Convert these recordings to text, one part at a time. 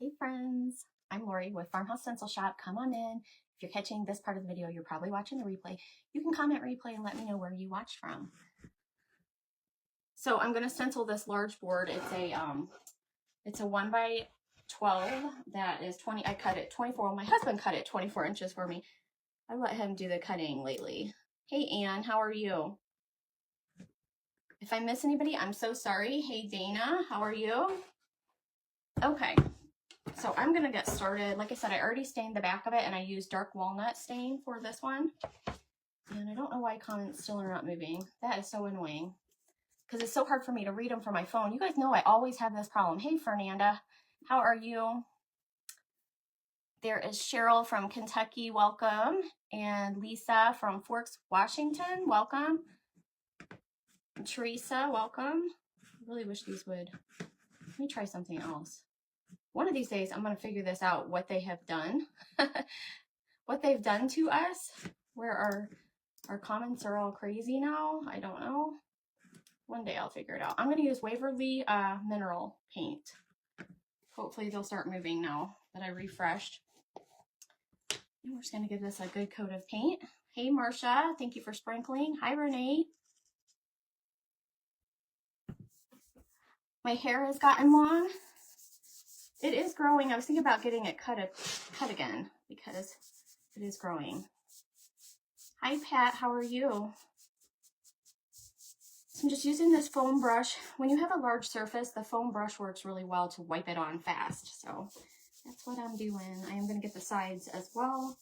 Hey friends, I'm Lori with Farmhouse Stencil Shop. Come on in. If you're catching this part of the video, you're probably watching the replay. You can comment replay and let me know where you watched from. So I'm going to stencil this large board. It's a 1 by 12 that is 20. I cut it 24. My husband cut it 24 inches for me. I let him do the cutting lately. Hey Ann, how are you? If I miss anybody, I'm so sorry. Hey Dana, how are you? Okay. So I'm going to get started. Like I said, I already stained the back of it and I used dark walnut stain for this one. And I don't know why comments still are not moving. That is so annoying because it's so hard for me to read them from my phone. You guys know I always have this problem. Hey, Fernanda, how are you? There is Cheryl from Kentucky, welcome. And Lisa from Forks, Washington, welcome. And Teresa, welcome. I really wish these would. Let me try something else. One of these days, I'm going to figure this out, what they have done, what they've done to us, where our comments are all crazy now. I don't know. One day I'll figure it out. I'm going to use Waverly mineral paint. Hopefully they'll start moving now that I refreshed. And we're just going to give this a good coat of paint. Hey, Marcia, thank you for sprinkling. Hi, Renee. My hair has gotten long. It is growing. I was thinking about getting it cut again because it is growing. Hi, Pat. How are you? So I'm just using this foam brush. When you have a large surface, the foam brush works really well to wipe it on fast. So that's what I'm doing. I am going to get the sides as well.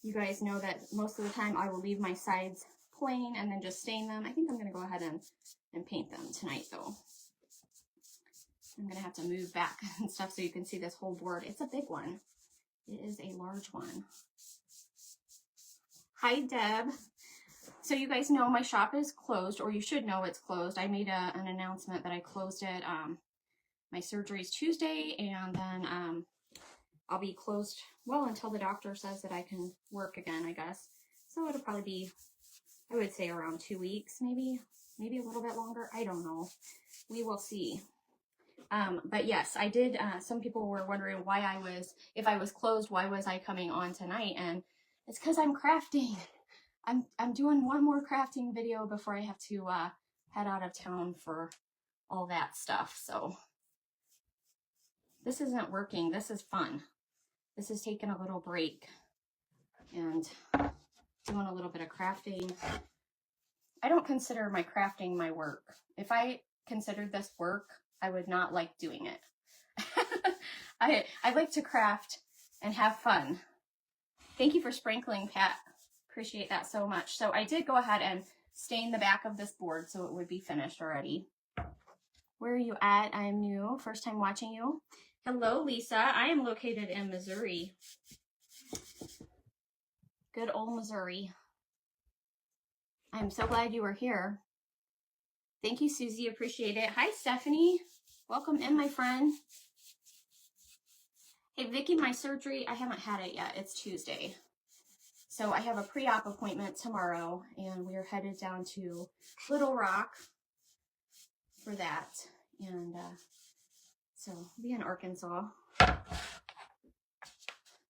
You guys know that most of the time I will leave my sides plain and then just stain them. I think I'm going to go ahead and paint them tonight though. I'm going to have to move back and stuff so you can see this whole board. It's a big one. It is a large one. Hi, Deb. So you guys know my shop is closed, or you should know it's closed. I made an announcement that I closed it. My surgery is Tuesday, and then I'll be closed, well, until the doctor says that I can work again, I guess. So it'll probably be, I would say, around 2 weeks, maybe a little bit longer. I don't know. We will see. But yes, I did, some people were wondering why if I was closed, why was I coming on tonight? And it's because I'm crafting. I'm doing one more crafting video before I have to, head out of town for all that stuff. So this isn't working. This is fun. This is taking a little break and doing a little bit of crafting. I don't consider my crafting my work. If I considered this work, I would not like doing it. I like to craft and have fun. Thank you for sprinkling, Pat. Appreciate that so much. So I did go ahead and stain the back of this board so it would be finished already. Where are you at? I am new. First time watching you. Hello, Lisa. I am located in Missouri. Good old Missouri. I'm so glad you were here. Thank you, Susie. Appreciate it. Hi, Stephanie. Welcome in, my friend. Hey, Vicki, my surgery, I haven't had it yet. It's Tuesday. So I have a pre-op appointment tomorrow, and we are headed down to Little Rock for that. And so we'll be in Arkansas.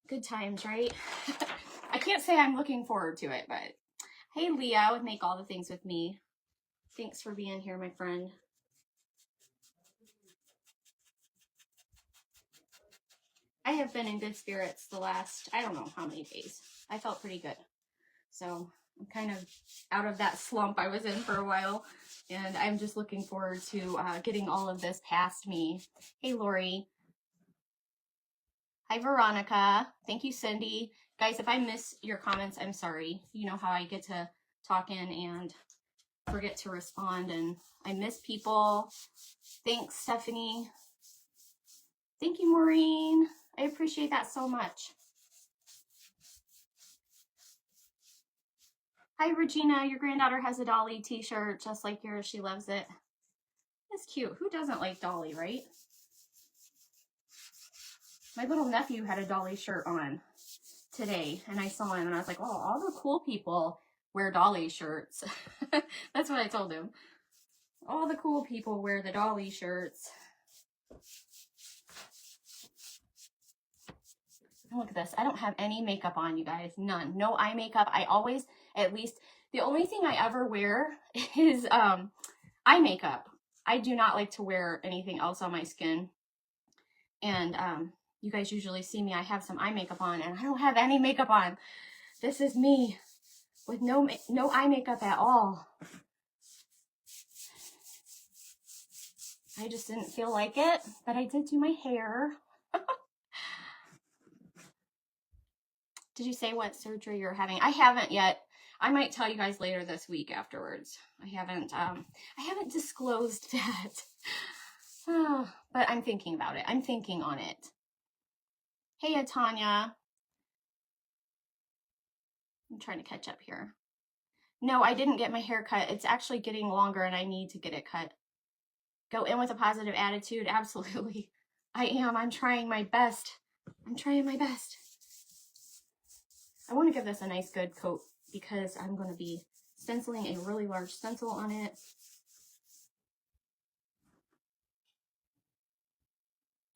Good times, right? I can't say I'm looking forward to it, but hey, Leah would make all the things with me. Thanks for being here, my friend. I have been in good spirits the last, I don't know how many days. I felt pretty good. So I'm kind of out of that slump I was in for a while. And I'm just looking forward to getting all of this past me. Hey, Lori. Hi, Veronica. Thank you, Cindy. Guys, if I miss your comments, I'm sorry. You know how I get to talking and forget to respond, and I miss people. Thanks, Stephanie. Thank you, Maureen. I appreciate that so much. Hi, Regina. Your granddaughter has a Dolly t-shirt just like yours. She loves it. It's cute. Who doesn't like Dolly, right? My little nephew had a Dolly shirt on today, and I saw him, and I was like, oh, all the cool people wear Dolly shirts. That's what I told him. All the cool people wear the Dolly shirts. Look at this. I don't have any makeup on, you guys. None. No eye makeup. I always, at least, the only thing I ever wear is eye makeup. I do not like to wear anything else on my skin. And you guys usually see me, I have some eye makeup on, and I don't have any makeup on. This is me with no eye makeup at all. I just didn't feel like it, but I did do my hair. Did you say what surgery you're having? I haven't yet. I might tell you guys later this week afterwards. I haven't disclosed that. But I'm thinking about it. I'm thinking on it. Hey, Tanya. I'm trying to catch up here. No, I didn't get my hair cut. It's actually getting longer and I need to get it cut. Go in with a positive attitude. Absolutely. I am. I'm trying my best. I'm trying my best. I want to give this a nice good coat because I'm going to be stenciling a really large stencil on it.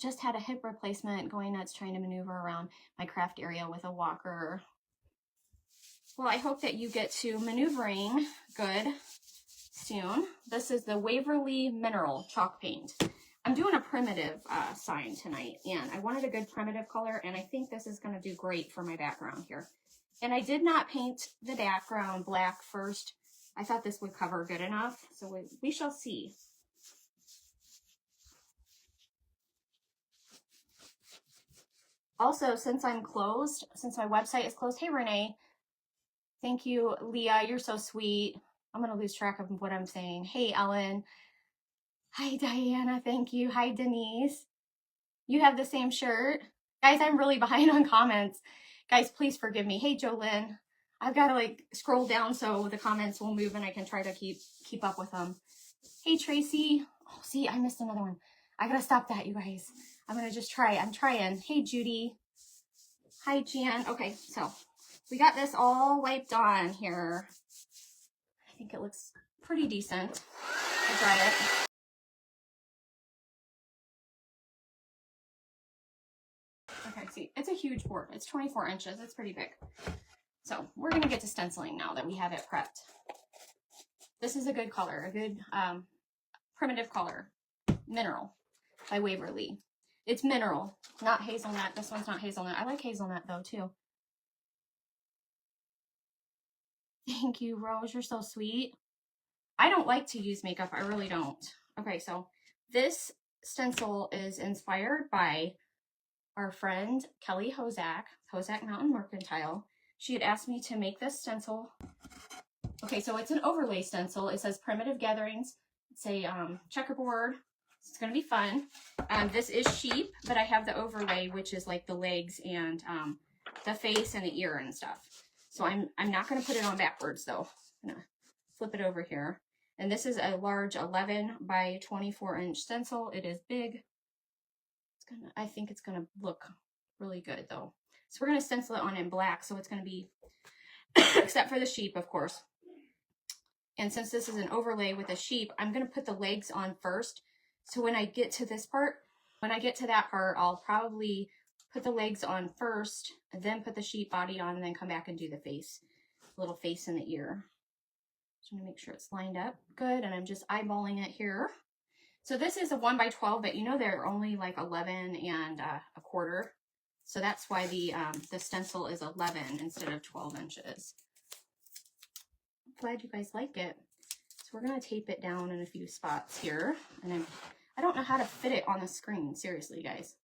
Just had a hip replacement, going nuts trying to maneuver around my craft area with a walker. Well, I hope that you get to maneuvering good soon. This is the Waverly Mineral Chalk Paint. I'm doing a primitive sign tonight, and I wanted a good primitive color, and I think this is going to do great for my background here. And I did not paint the background black first. I thought this would cover good enough, so we shall see. Also, since I'm closed, since my website is closed, hey Renee, thank you, Leah, you're so sweet. I'm gonna lose track of what I'm saying. Hey Ellen, hi Diana, thank you. Hi Denise, you have the same shirt. Guys, I'm really behind on comments. Guys, please forgive me. Hey Jolynn, I've got to like scroll down so the comments will move and I can try to keep up with them. Hey Tracy, oh see, I missed another one. I gotta stop that, you guys. I'm gonna just try. I'm trying. Hey Judy, hi Jan. Okay, so we got this all wiped on here. I think it looks pretty decent. I tried it. Okay, see, it's a huge board. It's 24 inches. It's pretty big. So we're going to get to stenciling now that we have it prepped. This is a good color, a good primitive color. Mineral by Waverly. It's mineral, not hazelnut. This one's not hazelnut. I like hazelnut though too. Thank you, Rose. You're so sweet. I don't like to use makeup. I really don't. Okay, so this stencil is inspired by our friend Kelly Hozak, Hozak Mountain Mercantile. She had asked me to make this stencil. Okay, so it's an overlay stencil. It says Primitive Gatherings. It's a checkerboard. It's going to be fun. This is sheep, but I have the overlay, which is like the legs and the face and the ear and stuff. So I'm not going to put it on backwards though. I'm going to flip it over here. And this is a large 11 by 24 inch stencil. It is big. I think it's gonna look really good though. So we're gonna stencil it on in black, so it's gonna be, except for the sheep, of course. And since this is an overlay with a sheep, I'm gonna put the legs on first. So when I get to this part, when I get to that part, I'll probably put the legs on first, and then put the sheep body on, and then come back and do the face, little face and the ear. Just gonna make sure it's lined up good, and I'm just eyeballing it here. So this is a 1 by 12, but you know they're only like 11 and a quarter. So that's why the stencil is 11 instead of 12 inches. I'm glad you guys like it. So we're going to tape it down in a few spots here. And I don't know how to fit it on the screen. Seriously, guys.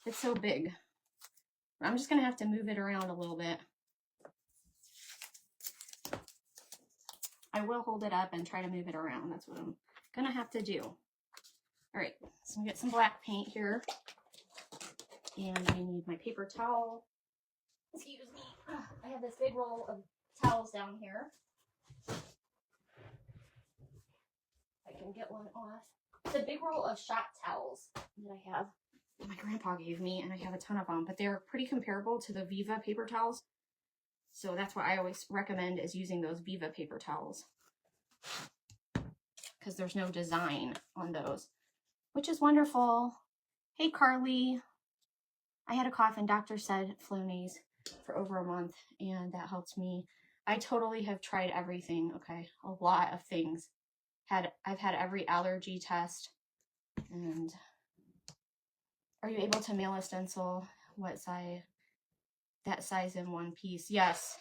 It's so big. I'm just going to have to move it around a little bit. I will hold it up and try to move it around. That's what I'm going to have to do. All right, so I'm gonna get some black paint here, and I need my paper towel. Excuse me, I have this big roll of towels down here. I can get one off. It's a big roll of shop towels that I have. My grandpa gave me, and I have a ton of them, but they're pretty comparable to the Viva paper towels. So that's what I always recommend, is using those Viva paper towels, because there's no design on those, which is wonderful. Hey, Carly. I had a cough and doctor said Flonase for over a month, and that helped me. I totally have tried everything, okay? A lot of things. I've had every allergy test. And are you able to mail a stencil? What size? That size in one piece? Yes.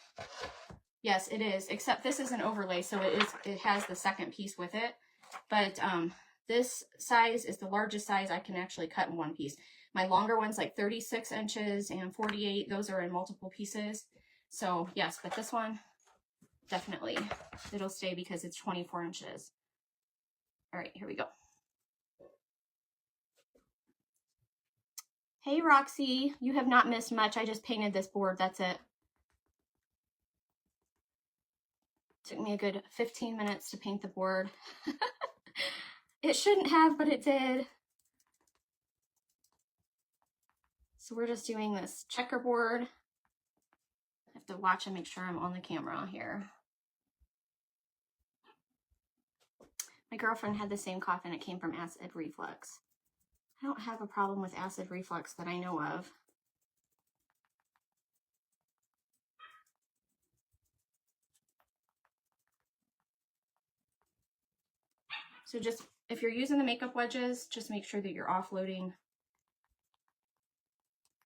Yes, it is. Except this is an overlay, so it has the second piece with it. But this size is the largest size I can actually cut in one piece. My longer one's like 36 inches and 48. Those are in multiple pieces. So yes, but this one, definitely, it'll stay because it's 24 inches. All right, here we go. Hey, Roxy, you have not missed much. I just painted this board, that's it. Took me a good 15 minutes to paint the board. It shouldn't have, but it did. So we're just doing this checkerboard. I have to watch and make sure I'm on the camera here. My girlfriend had the same cough and it came from acid reflux. I don't have a problem with acid reflux that I know of. So just, if you're using the makeup wedges, just make sure that you're offloading.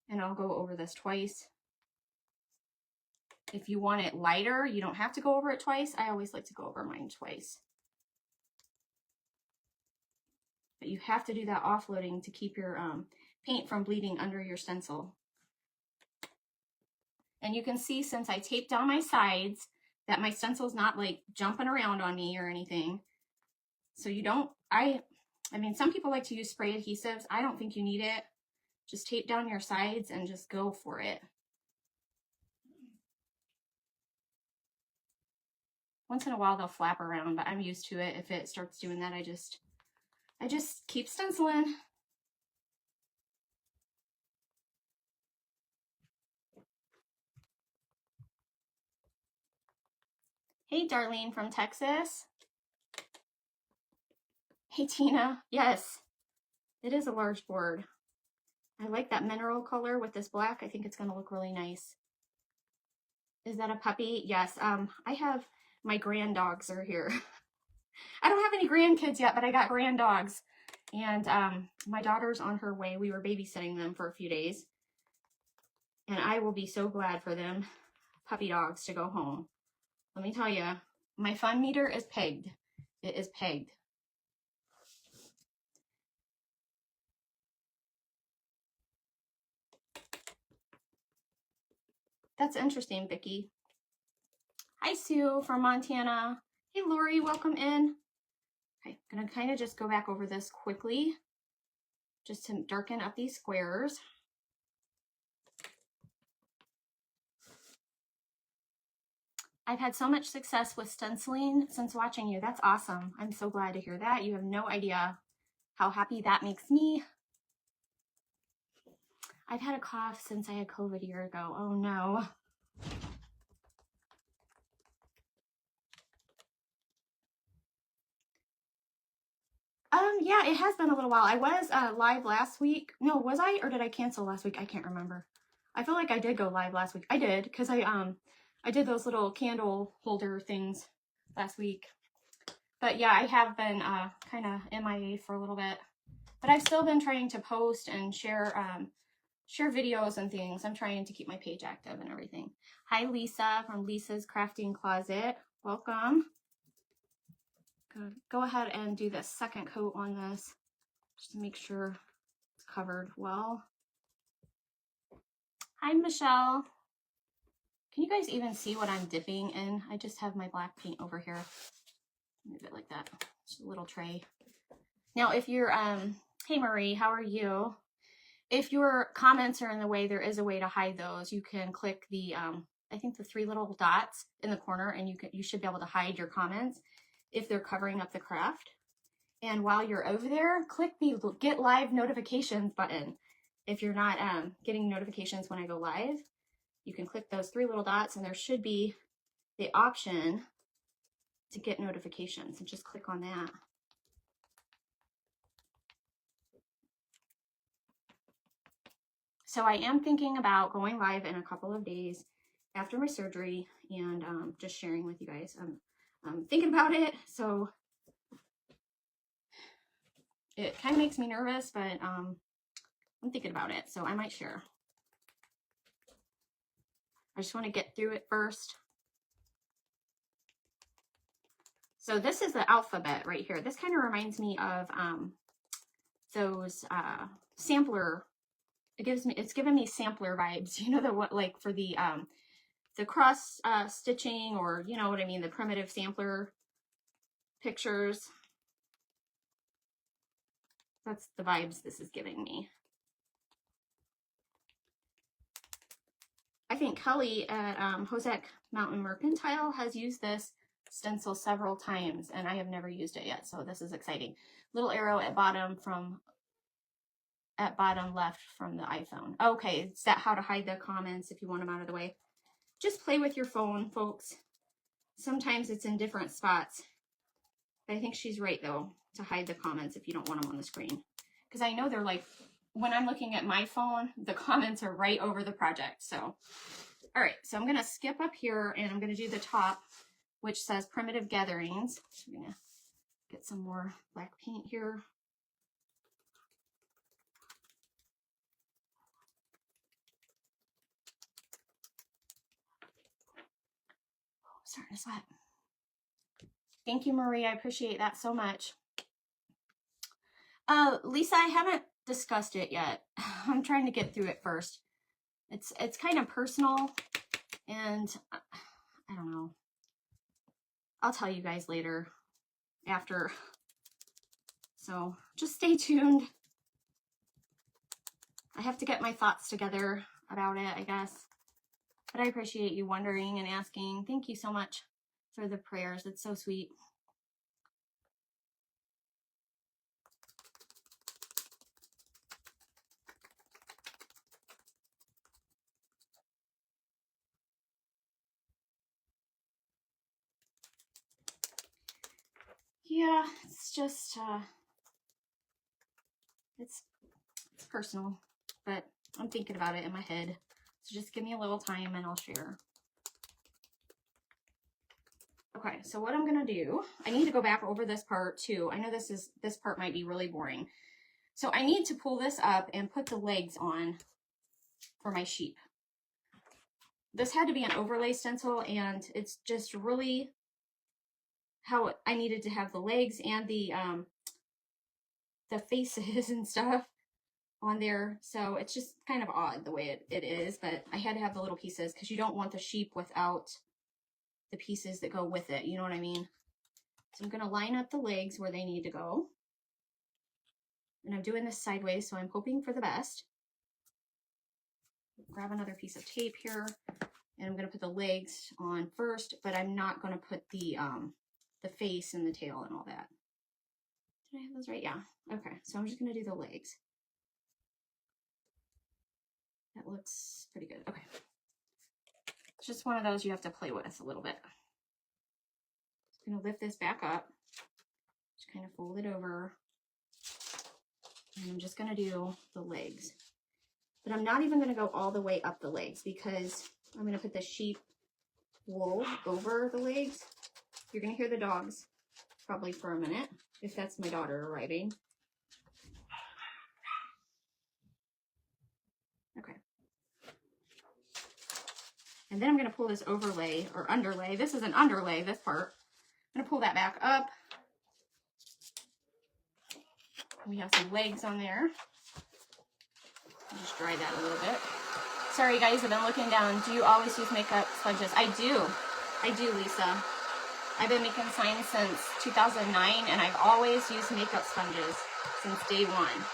And I'll go over this twice. If you want it lighter, you don't have to go over it twice. I always like to go over mine twice. But you have to do that offloading to keep your paint from bleeding under your stencil. And you can see, since I taped down my sides, that my stencil's not like jumping around on me or anything. So you don't, I mean, some people like to use spray adhesives. I don't think you need it. Just tape down your sides and just go for it. Once in a while they'll flap around, but I'm used to it. If it starts doing that, I just keep stenciling. Hey, Darlene from Texas. Hey, Tina. Yes, it is a large board. I like that mineral color with this black. I think it's going to look really nice. Is that a puppy? Yes. I have, my granddogs are here. I don't have any grandkids yet, but I got granddogs. And my daughter's on her way. We were babysitting them for a few days. And I will be so glad for them puppy dogs to go home. Let me tell you, my fun meter is pegged. It is pegged. That's interesting, Vicki. Hi, Sue from Montana. Hey, Lori, welcome in. Okay, I'm gonna kind of just go back over this quickly, just to darken up these squares. I've had so much success with stenciling since watching you. That's awesome. I'm so glad to hear that. You have no idea how happy that makes me. I've had a cough since I had COVID a year ago. Oh no. Yeah, it has been a little while. I was live last week. No, was I, or did I cancel last week? I can't remember. I feel like I did go live last week. I did, because I did those little candle holder things last week. But yeah, I have been kind of MIA for a little bit. But I've still been trying to post and share videos and things. I'm trying to keep my page active and everything. Hi, Lisa from Lisa's Crafting Closet. Welcome. Go ahead and do the second coat on this, just to make sure it's covered well. Hi, Michelle. Can you guys even see what I'm dipping in? I just have my black paint over here. Move it like that. Just a little tray. Now, if you're, hey Marie, how are you? If your comments are in the way, there is a way to hide those. You can click the, I think the 3 little dots in the corner, and you should be able to hide your comments if they're covering up the craft. And while you're over there, click the get live notifications button. If you're not getting notifications when I go live, you can click those 3 little dots, and there should be the option to get notifications, and just click on that. So I am thinking about going live in a couple of days after my surgery and just sharing with you guys. I'm thinking about it, so it kind of makes me nervous, but I'm thinking about it, so I might share. I just want to get through it first. So this is the alphabet right here. This kind of reminds me of those sampler. It's giving me sampler vibes. You know, the what, like for the cross stitching, or you know what I mean, the primitive sampler pictures. That's the vibes this is giving me. I think Kelly at Hosek Mountain Mercantile has used this stencil several times, and I have never used it yet, so this is exciting. Little arrow at bottom left from the iPhone. Okay, is that how to hide the comments if you want them out of the way? Just play with your phone, folks. Sometimes it's in different spots. I think she's right, though, to hide the comments if you don't want them on the screen. Because I know they're like, when I'm looking at my phone, the comments are right over the project. So, all right, so I'm going to skip up here, and I'm going to do the top, which says Primitive Gatherings. So I'm going to get some more black paint here. Oh, starting to sweat. Thank you, Marie. I appreciate that so much. Lisa, I haven't discussed it yet. I'm trying to get through it first. It's kind of personal, and I don't know. I'll tell you guys later after. So just stay tuned. I have to get my thoughts together about it, I guess. But I appreciate you wondering and asking. Thank you so much for the prayers. It's so sweet. Yeah, it's just, it's personal, but I'm thinking about it in my head. So just give me a little time and I'll share. Okay, so what I'm gonna do, I need to go back over this part too. I know this part might be really boring. So I need to pull this up and put the legs on for my sheep. This had to be an overlay stencil, and it's just really how I needed to have the legs and the faces and stuff on there. So it's just kind of odd the way it is, but I had to have the little pieces because you don't want the sheep without the pieces that go with it. You know what I mean? So I'm going to line up the legs where they need to go. And I'm doing this sideways, so I'm hoping for the best. Grab another piece of tape here, and I'm going to put the legs on first, but I'm not going to put the face and the tail and all that. Did I have those right? Yeah. Okay, so I'm just going to do the legs. That looks pretty good. Okay. It's just one of those you have to play with a little bit. Just going to lift this back up. Just kind of fold it over. And I'm just going to do the legs. But I'm not even going to go all the way up the legs because I'm going to put the sheep wool over the legs. You're going to hear the dogs probably for a minute, if that's my daughter arriving. Okay. And then I'm going to pull this overlay or underlay. This is an underlay, this part. I'm going to pull that back up. We have some legs on there. I'll just dry that a little bit. Sorry guys, I've been looking down. Do you always use makeup sponges? I do. I do, Lisa. I've been making signs since 2009, and I've always used makeup sponges since day one.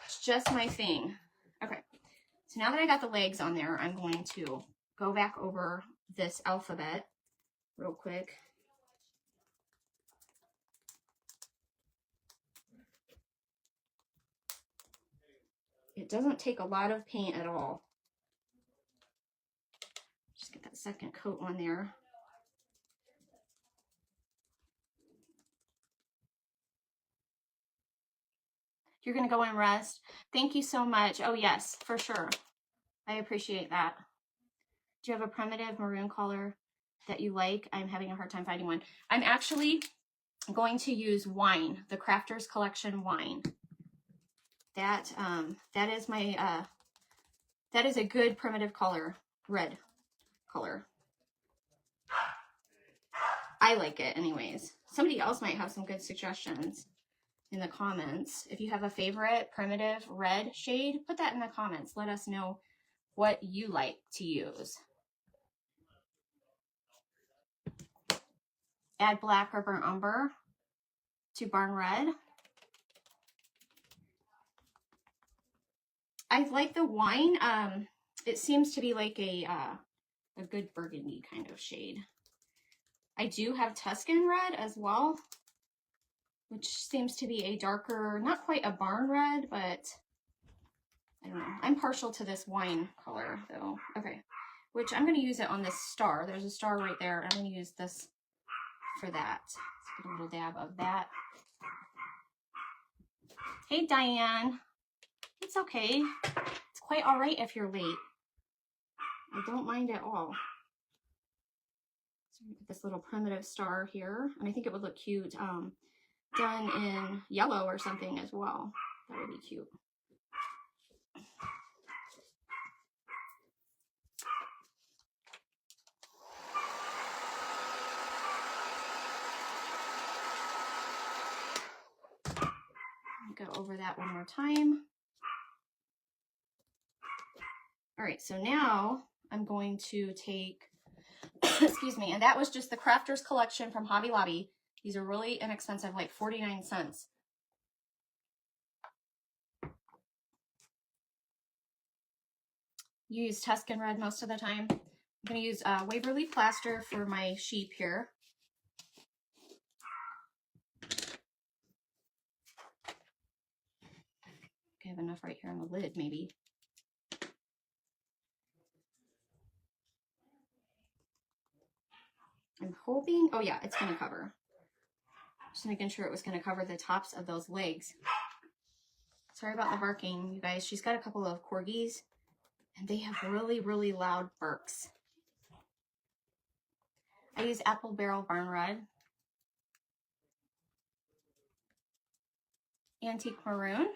It's just my thing. Okay, so now that I got the legs on there, I'm going to go back over this alphabet real quick. It doesn't take a lot of paint at all. Just get that second coat on there. You're going to go and rest. Thank you so much. Oh, yes, for sure. I appreciate that. Do you have a primitive maroon color that you like? I'm having a hard time finding one. I'm actually going to use wine, the Crafters Collection wine. That is my that is a good primitive color, red color. I like it anyways. Somebody else might have some good suggestions in the comments. If you have a favorite primitive red shade, put that in the comments. Let us know what you like to use. Add black or burnt umber to Barn Red. I like the wine. It seems to be like a good burgundy kind of shade. I do have Tuscan Red as well, which seems to be a darker, not quite a barn red, but I don't know. I'm partial to this wine color though. Okay, which I'm going to use it on this star. There's a star right there. I'm going to use this for that. Let's get a little dab of that. Hey, Diane. It's okay. It's quite all right if you're late. I don't mind at all. So this little primitive star here, and I think it would look cute done in yellow or something as well. That would be cute. Go over that one more time. All right, so now I'm going to take, excuse me, and that was just the Crafters Collection from Hobby Lobby. These are really inexpensive, like 49 cents. You use Tuscan Red most of the time. I'm going to use Waverly Plaster for my sheep here. I have enough right here on the lid, maybe. I'm hoping, oh yeah, it's going to cover. Just making sure it was going to cover the tops of those legs. Sorry about the barking, you guys. She's got a couple of corgis, and they have really, really loud barks. I use Apple Barrel Barn Red, Antique Maroon,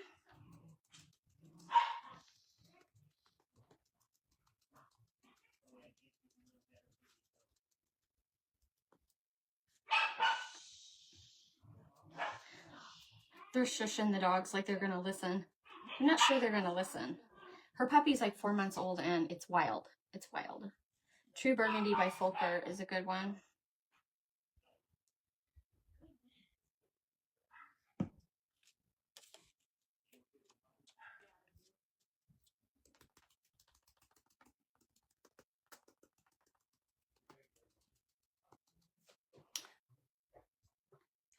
they're shushing the dogs like they're gonna listen. I'm not sure they're gonna listen. Her puppy's like 4 months old and it's wild. It's wild. True Burgundy by Folker is a good one.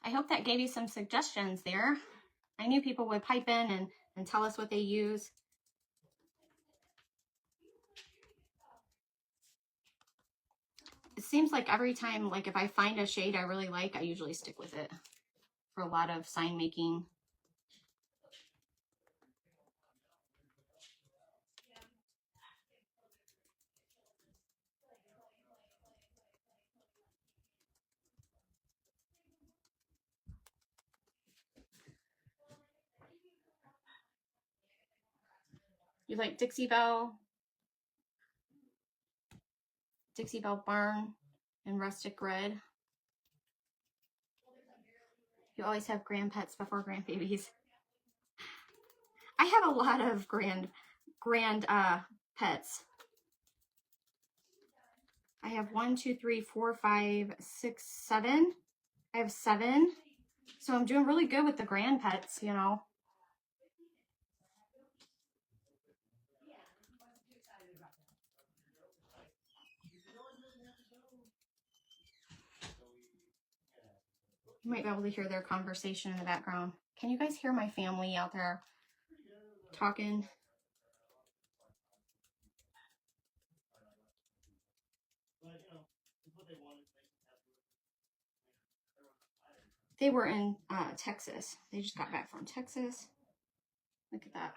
I hope that gave you some suggestions there. I knew people would pipe in and tell us what they use. It seems like every time, like if I find a shade I really like, I usually stick with it for a lot of sign making. You like Dixie Belle Barn and Rustic Red. You always have grand pets before grandbabies. I have a lot of grand pets. I have 1, 2, 3, 4, 5, 6, 7. I have 7. So I'm doing really good with the grand pets, you know. You might be able to hear their conversation in the background. Can you guys hear my family out there talking? They were in Texas. They just got back from Texas. Look at that.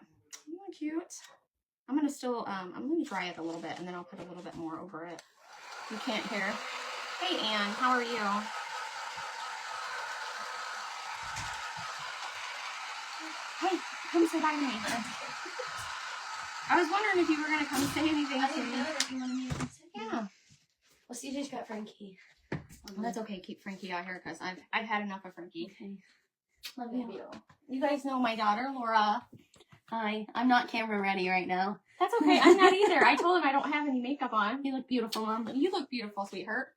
Isn't that cute? I'm gonna still, I'm gonna dry it a little bit and then I'll put a little bit more over it. You can't hear. Hey Anne, how are you? Hey, come say bye to me. I was wondering if you were gonna come say anything to me. If you wanted me to come say. Yeah. Well, CJ's got Frankie. Well, that's okay. Keep Frankie out here because I've had enough of Frankie. Okay. Love you. You guys know my daughter, Laura. Hi. I'm not camera ready right now. That's okay. I'm not either. I told him I don't have any makeup on. You look beautiful, Mom. You look beautiful, sweetheart.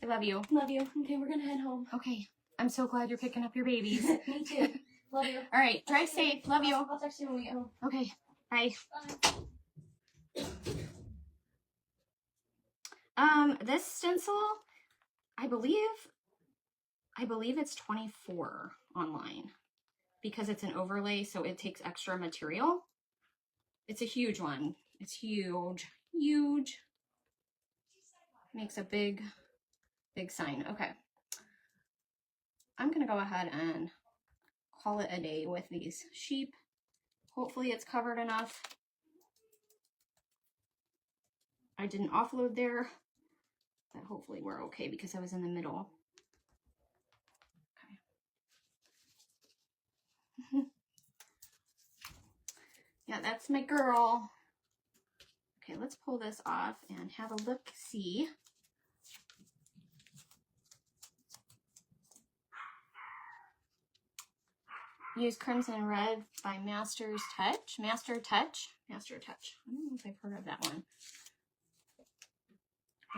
I love you. Love you. Okay, we're gonna head home. Okay. I'm so glad you're picking up your babies. Me too. Love you. All right. Drive safe. Love you. I'll text you when we get home. Okay. Bye. Bye. This stencil, I believe it's 24 online because it's an overlay, so it takes extra material. It's a huge one. It's huge, huge. Makes a big, big sign. Okay. I'm gonna go ahead and call it a day with these sheep. Hopefully it's covered enough. I didn't offload there, but hopefully we're okay because I was in the middle. Okay. Yeah, that's my girl. Okay, let's pull this off and have a look-see. Use Crimson Red by Master Touch. I don't know if I've heard of that one.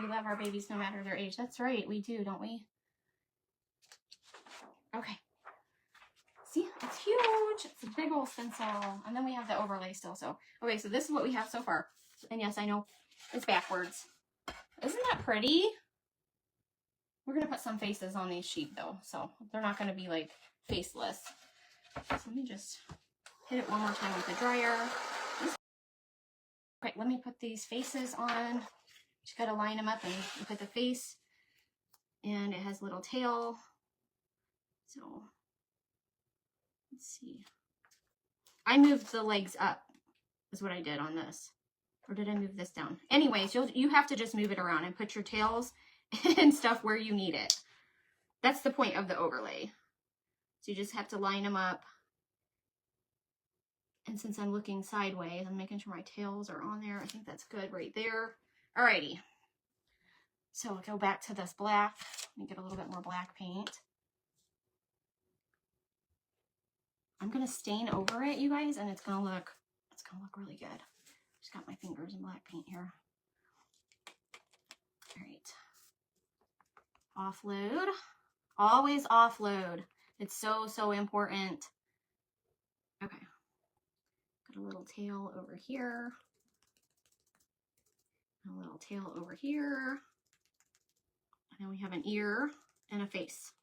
We love our babies no matter their age. That's right, we do, don't we? Okay. See, it's huge. It's a big old stencil. And then we have the overlay still. So, okay, so this is what we have so far. And yes, I know it's backwards. Isn't that pretty? We're going to put some faces on these sheep though. So they're not going to be like faceless. So let me just hit it one more time with the dryer. Okay, let me put these faces on. Just got to line them up and put the face. And it has a little tail. So let's see. I moved the legs up is what I did on this. Or did I move this down? Anyways, you have to just move it around and put your tails and stuff where you need it. That's the point of the overlay. So you just have to line them up. And since I'm looking sideways, I'm making sure my tails are on there. I think that's good right there. Alrighty. So I'll go back to this black. Let me get a little bit more black paint. I'm gonna stain over it, you guys, and it's gonna look really good. Just got my fingers in black paint here. All right. Offload. Always offload. It's so, so important. Okay. Got a little tail over here. A little tail over here. And then we have an ear and a face.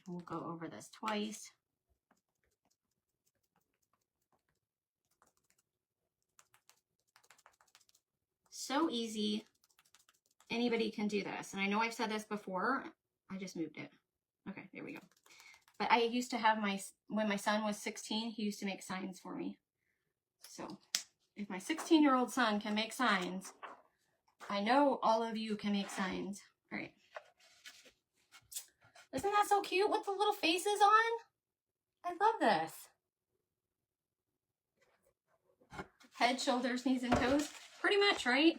And we'll go over this twice. So easy. Anybody can do this. And I know I've said this before. I just moved it. Okay, there we go. But I used to have when my son was 16, he used to make signs for me. So if my 16-year-old son can make signs, I know all of you can make signs. All right. Isn't that so cute with the little faces on? I love this. Head, shoulders, knees, and toes. Pretty much, right?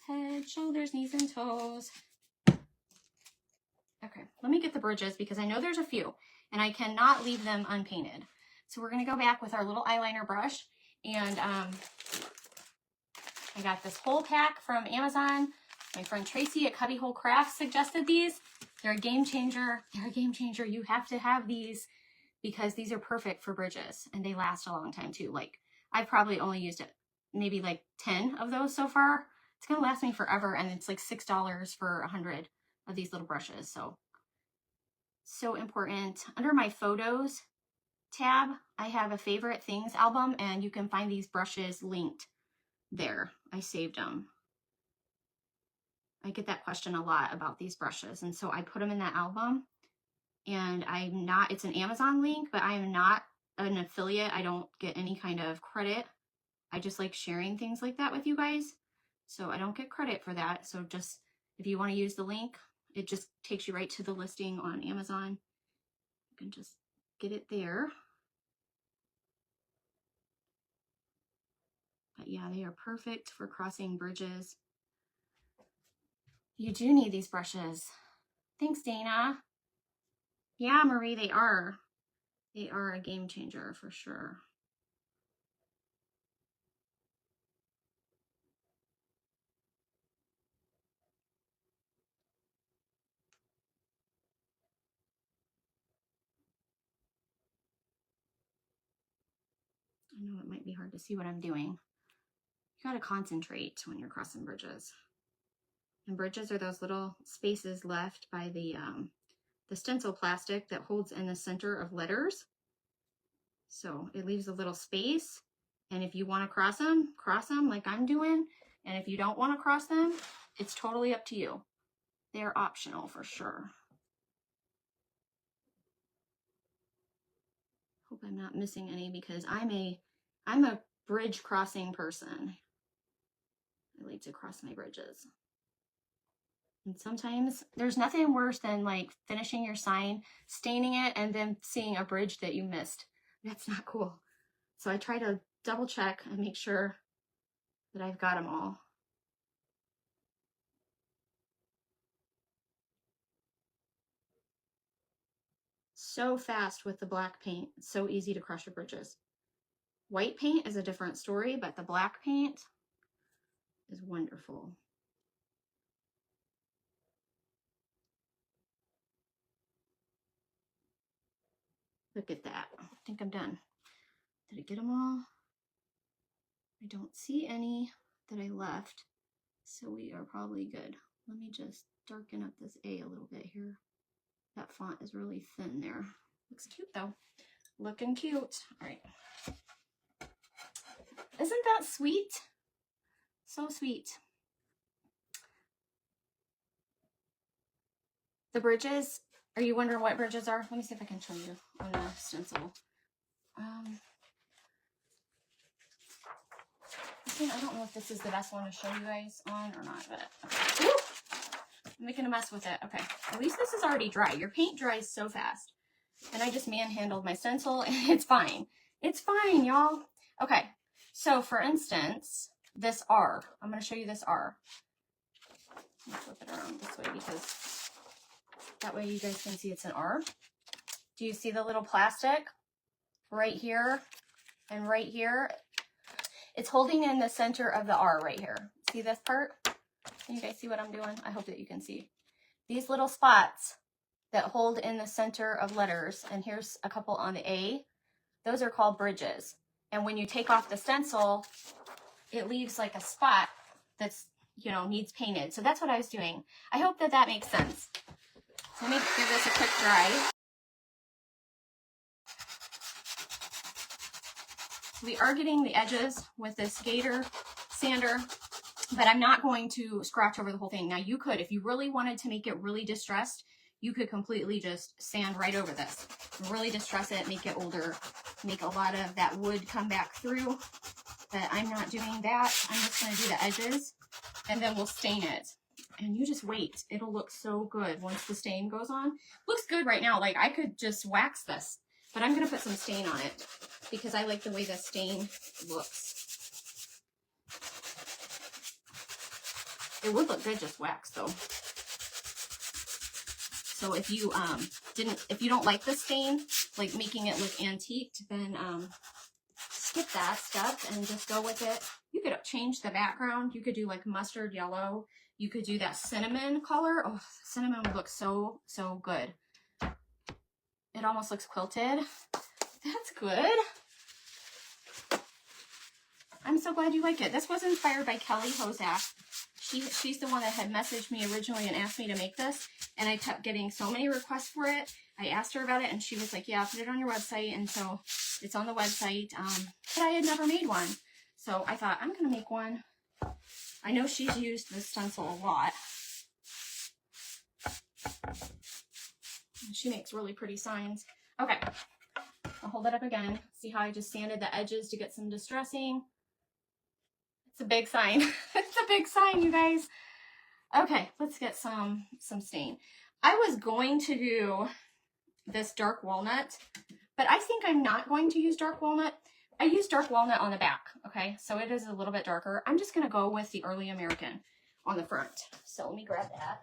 Head, shoulders, knees, and toes. Okay, let me get the bridges because I know there's a few and I cannot leave them unpainted. So we're gonna go back with our little eyeliner brush and I got this whole pack from Amazon. My friend Tracy at Cubbyhole Crafts suggested these. They're a game changer. They're a game changer. You have to have these because these are perfect for bridges and they last a long time too. Like I've probably only used it maybe like 10 of those so far. It's gonna last me forever and it's like $6 for 100 of these little brushes. So important. Under my photos tab, I have a favorite things album and you can find these brushes linked there. I saved them. I get that question a lot about these brushes and so I put them in that album and I'm not, it's an Amazon link, but I am not an affiliate. I don't get any kind of credit. I just like sharing things like that with you guys. So I don't get credit for that. So just, if you want to use the link, it just takes you right to the listing on Amazon. You can just get it there. But yeah, they are perfect for crossing bridges. You do need these brushes. Thanks, Dana. Yeah, Marie, they are. They are a game changer for sure. I know it might be hard to see what I'm doing. You gotta concentrate when you're crossing bridges. And bridges are those little spaces left by the stencil plastic that holds in the center of letters. So it leaves a little space. And if you want to cross them like I'm doing. And if you don't want to cross them, it's totally up to you. They're optional for sure. Hope I'm not missing any because I'm a bridge crossing person. I like to cross my bridges. And sometimes there's nothing worse than like finishing your sign, staining it, and then seeing a bridge that you missed. That's not cool. So I try to double check and make sure that I've got them all. So fast with the black paint. It's so easy to cross your bridges. White paint is a different story, but the black paint is wonderful. Look at that. I think I'm done. Did I get them all? I don't see any that I left, so we are probably good. Let me just darken up this A a little bit here. That font is really thin there. Looks cute though. Looking cute. All right. Isn't that sweet? So sweet. The bridges, are you wondering what bridges are? Let me see if I can show you on the stencil. I don't know if this is the best one to show you guys on or not, but okay. I'm making a mess with it. Okay, at least this is already dry. Your paint dries so fast. And I just manhandled my stencil and it's fine. It's fine, y'all. Okay, so for instance, this R. I'm going to show you this R. Let me flip it around this way because that way you guys can see it's an R. Do you see the little plastic right here and right here? It's holding in the center of the R right here. See this part? Can you guys see what I'm doing? I hope that you can see. These little spots that hold in the center of letters, and here's a couple on the A, those are called bridges. And when you take off the stencil, it leaves like a spot that's, you know, needs painted. So that's what I was doing. I hope that that makes sense. Let me give this a quick dry. We are getting the edges with this Gator sander, but I'm not going to scratch over the whole thing. Now you could, if you really wanted to make it really distressed, you could completely just sand right over this. Really distress it, make it older, make a lot of that wood come back through. But I'm not doing that. I'm just going to do the edges and then we'll stain it. And you just wait. It'll look so good once the stain goes on. Looks good right now. Like I could just wax this, but I'm going to put some stain on it because I like the way the stain looks. It would look good just wax though. So if you don't like the stain, like making it look antiqued, then skip that step and just go with it. You could change the background. You could do like mustard yellow. You could do that cinnamon color. Oh, cinnamon would look so, so good. It almost looks quilted. That's good. I'm so glad you like it. This was inspired by Kelly Hozak. She's the one that had messaged me originally and asked me to make this, and I kept getting so many requests for it. I asked her about it, and she was like, yeah, put it on your website, and so it's on the website, but I had never made one. So I thought, I'm going to make one. I know she's used this stencil a lot. She makes really pretty signs. Okay, I'll hold it up again. See how I just sanded the edges to get some distressing? It's a big sign. It's a big sign, you guys. Okay, let's get some stain. I was going to do this dark walnut, but I think I'm not going to use dark walnut. I use dark walnut on the back, okay? So it is a little bit darker. I'm just gonna go with the Early American on the front. So let me grab that.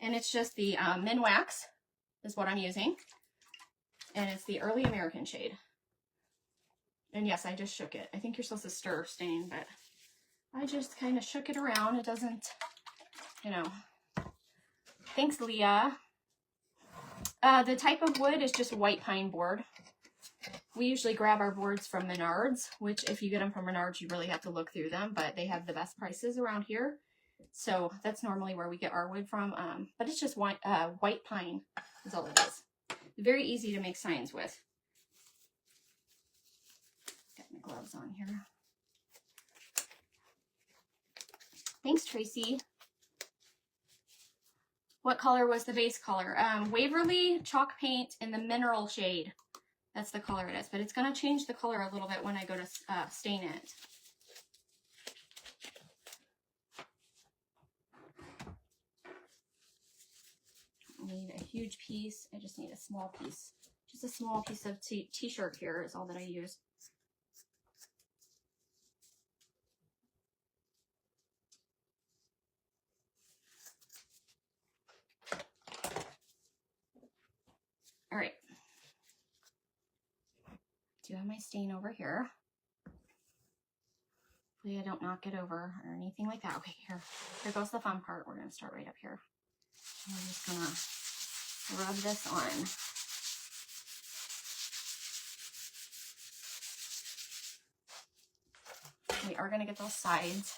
And it's just the Min Wax is what I'm using. And it's the Early American shade. And yes, I just shook it. I think you're supposed to stir stain, but I just kind of shook it around. It doesn't, you know. Thanks, Leah. The type of wood is just white pine board. We usually grab our boards from Menards, which if you get them from Menards, you really have to look through them, but they have the best prices around here. So that's normally where we get our wood from. But it's just white pine is all it is. Very easy to make signs with. Got my gloves on here. Thanks, Tracy. What color was the base color? Waverly chalk paint in the mineral shade. That's the color it is, but it's going to change the color a little bit when I go to stain it. I need a huge piece. I just need a small piece. Just a small piece of t-shirt here is all that I use. All right. Do have my stain over here. Hopefully I don't knock it over or anything like that. Okay, here goes the fun part. We're gonna start right up here. And we're just gonna rub this on. We are gonna get those sides.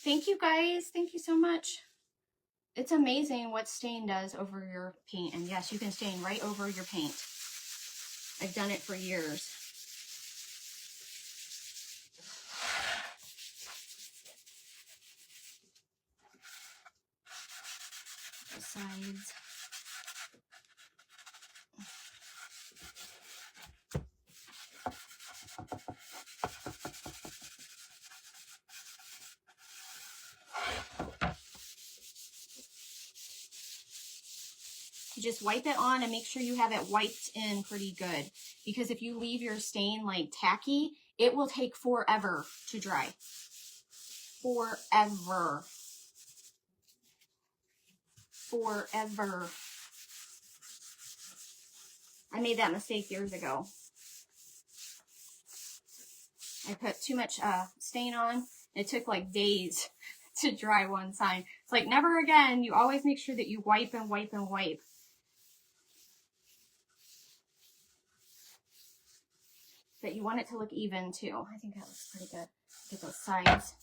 Thank you guys. Thank you so much. It's amazing what stain does over your paint. And yes, you can stain right over your paint. I've done it for years. The sides. You just wipe it on and make sure you have it wiped in pretty good. Because if you leave your stain like tacky, it will take forever to dry. Forever. Forever. I made that mistake years ago. I put too much stain on. It took like days to dry one sign. It's like never again. You always make sure that you wipe and wipe and wipe. But you want it to look even too. I think that looks pretty good. Get those sides.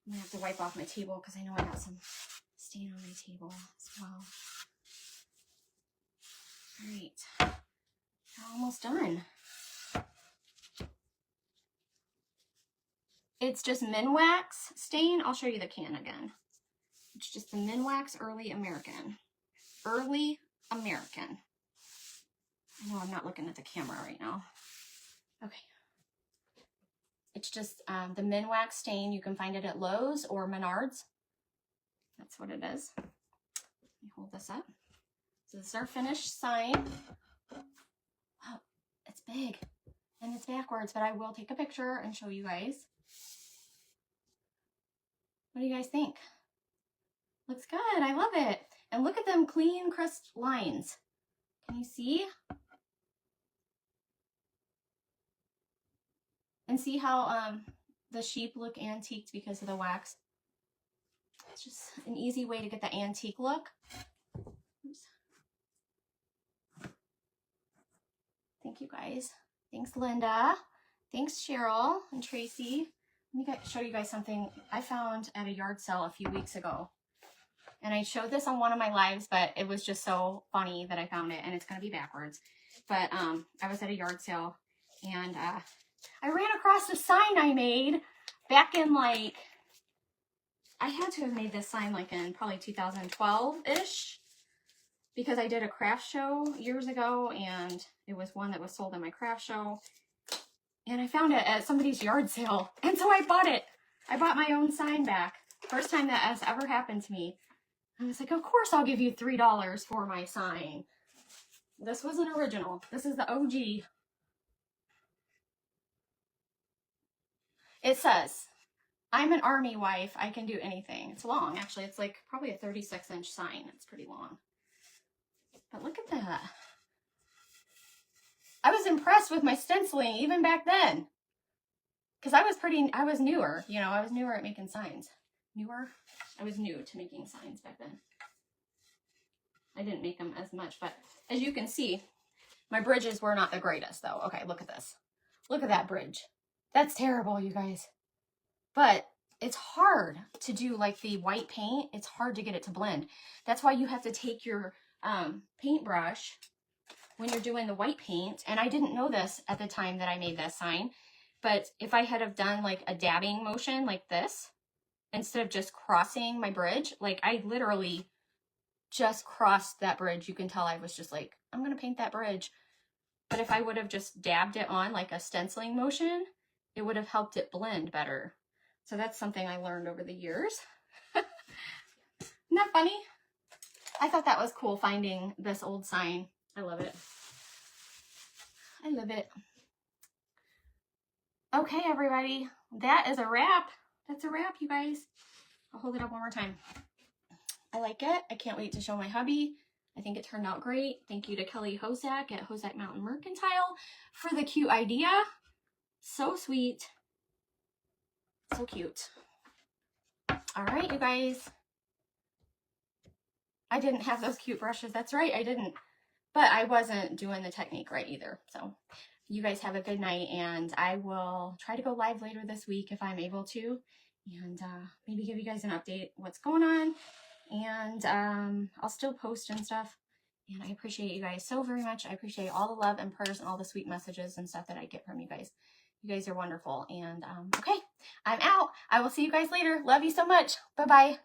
I'm gonna have to wipe off my table because I know I got some stain on my table as well. All right, we're almost done. It's just Min Wax stain. I'll show you the can again. It's just the Min Wax Early American. Early American. I know I'm not looking at the camera right now. Okay. It's just the Min Wax stain. You can find it at Lowe's or Menards. That's what it is. Let me hold this up. So this is our finished sign. Wow, it's big and it's backwards, but I will take a picture and show you guys. What do you guys think? Looks good. I love it. And look at them clean crust lines. Can you see? And see how the sheep look antiqued because of the wax? It's just an easy way to get the antique look. Oops. Thank you guys. Thanks, Linda. Thanks, Cheryl and Tracy. Let me show you guys something I found at a yard sale a few weeks ago. And I showed this on one of my lives, but it was just so funny that I found it, and it's going to be backwards. But I was at a yard sale, and I ran across a sign I made back in, like, I had to have made this sign like in probably 2012-ish, because I did a craft show years ago, and it was one that was sold in my craft show. And I found it at somebody's yard sale, and so I bought it. I bought my own sign back. First time that has ever happened to me. I was like, of course I'll give you $3 for my sign. This was an original. This is the OG. It says, I'm an army wife. I can do anything. It's long, actually. It's like probably a 36-inch sign. It's pretty long. But look at that. I was impressed with my stenciling even back then. Because I was newer. You know, I was newer at making signs. I was new to making signs back then. I didn't make them as much, but as you can see, my bridges were not the greatest though. Okay, look at this. Look at that bridge. That's terrible, you guys. But it's hard to do like the white paint. It's hard to get it to blend. That's why you have to take your paintbrush when you're doing the white paint. And I didn't know this at the time that I made that sign, but if I had have done like a dabbing motion like this, instead of just crossing my bridge, like I literally just crossed that bridge. You can tell I was just like, I'm going to paint that bridge. But if I would have just dabbed it on like a stenciling motion, it would have helped it blend better. So that's something I learned over the years. Isn't that funny? I thought that was cool finding this old sign. I love it. I love it. Okay, everybody. That is a wrap. That's a wrap, you guys. I'll hold it up one more time. I like it. I can't wait to show my hubby. I think it turned out great. Thank you to Kelly Hosak at Hosak Mountain Mercantile for the cute idea. So sweet. So cute. All right, you guys. I didn't have those cute brushes. That's right, I didn't. But I wasn't doing the technique right either. So you guys have a good night, and I will try to go live later this week if I'm able to, and maybe give you guys an update what's going on. And I'll still post and stuff. And I appreciate you guys so very much. I appreciate all the love and prayers and all the sweet messages and stuff that I get from you guys. You guys are wonderful. And okay, I'm out. I will see you guys later. Love you so much. Bye-bye.